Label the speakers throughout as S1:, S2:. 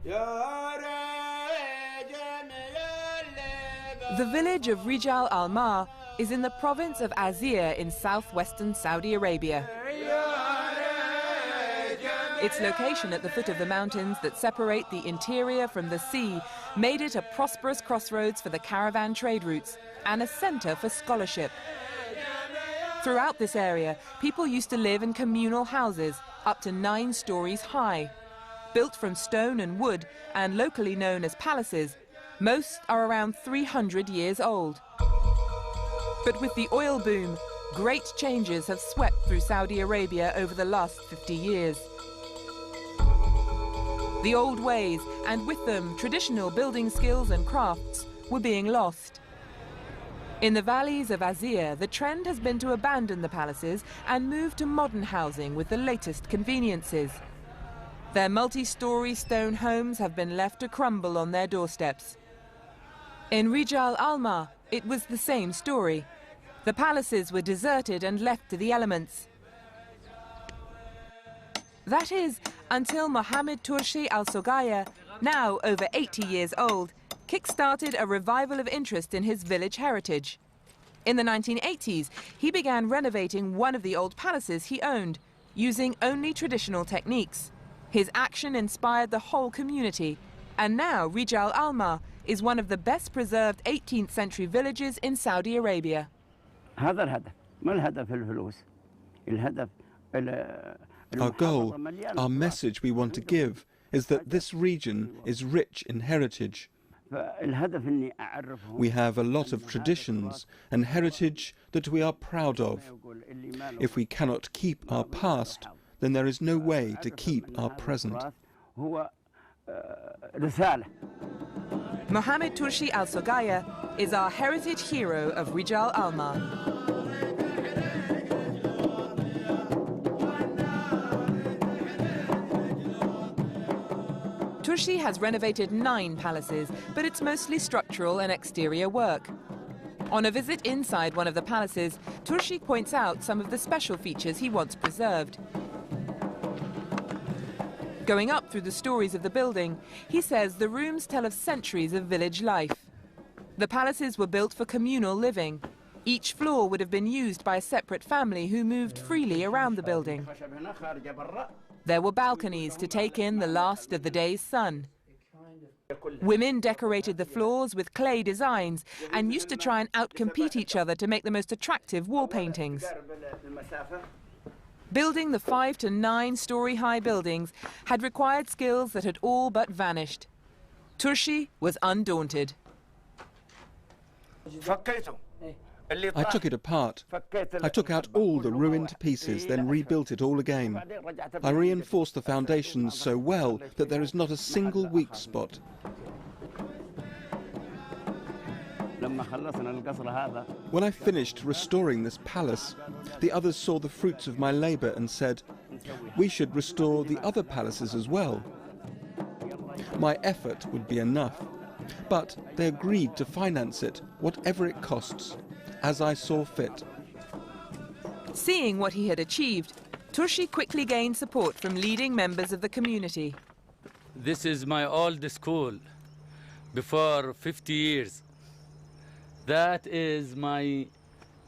S1: The village of Rijal Al-Mar is in the province of Azir in southwestern Saudi Arabia. Its location at the foot of the mountains that separate the interior from the sea made it a prosperous crossroads for the caravan trade routes and a center for scholarship. Throughout this area, people used to live in communal houses up to 9 stories high. Built from stone and wood and locally known as palaces, most are around 300 years old. But with the oil boom, great changes have swept through Saudi Arabia over the last 50 years. The old ways, and with them traditional building skills and crafts, were being lost. In the valleys of Azir, the trend has been to abandon the palaces and move to modern housing with the latest conveniences. Their multi-story stone homes have been left to crumble on their doorsteps. In Rijal Al-Mar, it was the same story. The palaces were deserted and left to the elements. That is, until Mohammed Turshi Al-Sogaya, now over 80 years old, kick-started a revival of interest in his village heritage. In the 1980s, he began renovating one of the old palaces he owned, using only traditional techniques. His action inspired the whole community, and now Rijal Al-Mar is one of the best preserved 18th century villages in Saudi Arabia.
S2: Our
S3: goal, our message we want to give, is that this region is rich in heritage. We have a lot of traditions and heritage that we are proud of. If we cannot keep our past, then there is no way to keep our present.
S1: Mohammed Turshi Al-Sogaya is our heritage hero of Rijal Al-Mar. Turshi has renovated 9 palaces, but it's mostly structural and exterior work. On a visit inside one of the palaces, Turshi points out some of the special features he wants preserved. Going up through the stories of the building, he says the rooms tell of centuries of village life. The palaces were built for communal living. Each floor would have been used by a separate family who moved freely around the building. There were balconies to take in the last of the day's sun. Women decorated the floors with clay designs and used to try and outcompete each other to make the most attractive wall paintings. Building the 5 to 9 story high buildings had required skills that had all but vanished. Turshi was undaunted.
S3: I took it apart. I took out all the ruined pieces, then rebuilt it all again. I reinforced the foundations so well that there is not a single weak spot. When I finished restoring this palace, the others saw the fruits of my labor and said, "We should restore the other palaces as well." My effort would be enough, but they agreed to finance it, whatever it costs, as I saw fit.
S1: Seeing what he had achieved, Turshi quickly gained support from leading members of the community.
S4: This is my old school, before 50 years. That is my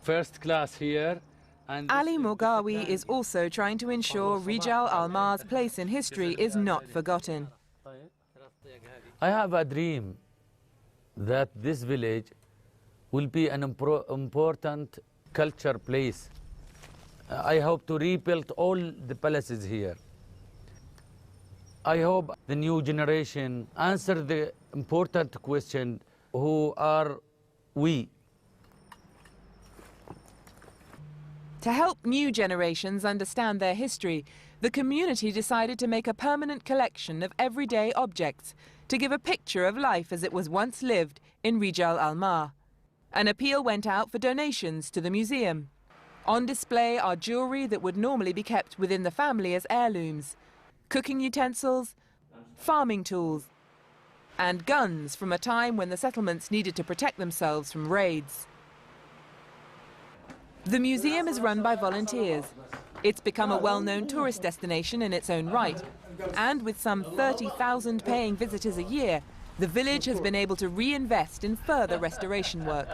S4: first class here. And
S1: Ali Mogawi is also trying to ensure Rijal Al-Mar's place in history is not forgotten.
S4: I have a dream that this village will be an important culture place. I hope to rebuild all the palaces here. I hope the new generation answer the important question, who are we?
S1: To help new generations understand their history, the community decided to make a permanent collection of everyday objects to give a picture of life as it was once lived in Rijal Al-Mar. An appeal went out for donations to the museum. On display are jewelry that would normally be kept within the family as heirlooms, cooking utensils, farming tools, and guns from a time when the settlements needed to protect themselves from raids. The museum is run by volunteers. It's become a well-known tourist destination in its own right, and with some 30,000 paying visitors a year, the village has been able to reinvest in further restoration work.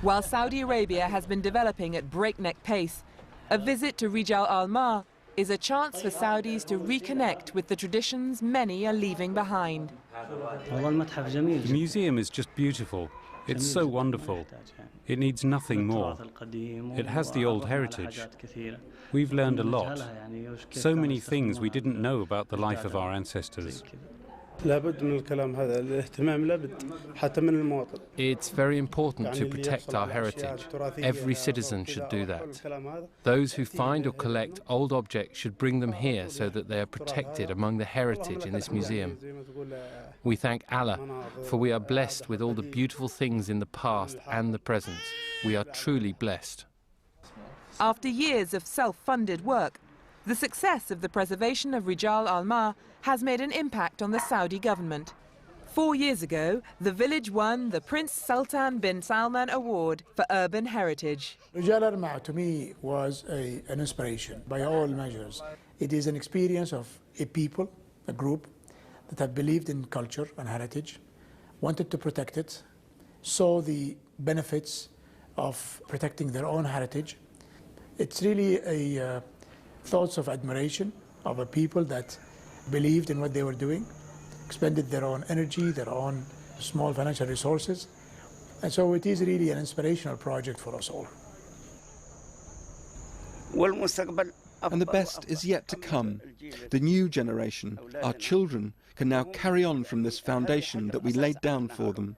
S1: While Saudi Arabia has been developing at breakneck pace, a visit to Rijal Al Ma is a chance for Saudis to reconnect with the traditions many are leaving behind.
S2: The museum is just beautiful. It's so wonderful. It needs nothing more. It has the old heritage. We've learned a lot. So many things we didn't know about the life of our ancestors.
S5: It's very important to protect our heritage. Every citizen should do that. Those who find or collect old objects should bring them here so that they are protected among the heritage in this museum. We thank Allah, for we are blessed with all the beautiful things in the past and the present. We are truly blessed.
S1: After years of self-funded work, the success of the preservation of Rijal Al Ma has made an impact on the Saudi government. 4 years ago, the village won the Prince Sultan bin Salman Award for Urban Heritage.
S6: Rijal Al Ma to me was an inspiration by all measures. It is an experience of a people, a group that have believed in culture and heritage, wanted to protect it, saw the benefits of protecting their own heritage. It's really a thoughts of admiration of a people that believed in what they were doing, expended their own energy, their own small financial resources. And so it is really an inspirational project for us all.
S3: And the best is yet to come. The new generation, our children, can now carry on from this foundation that we laid down for them.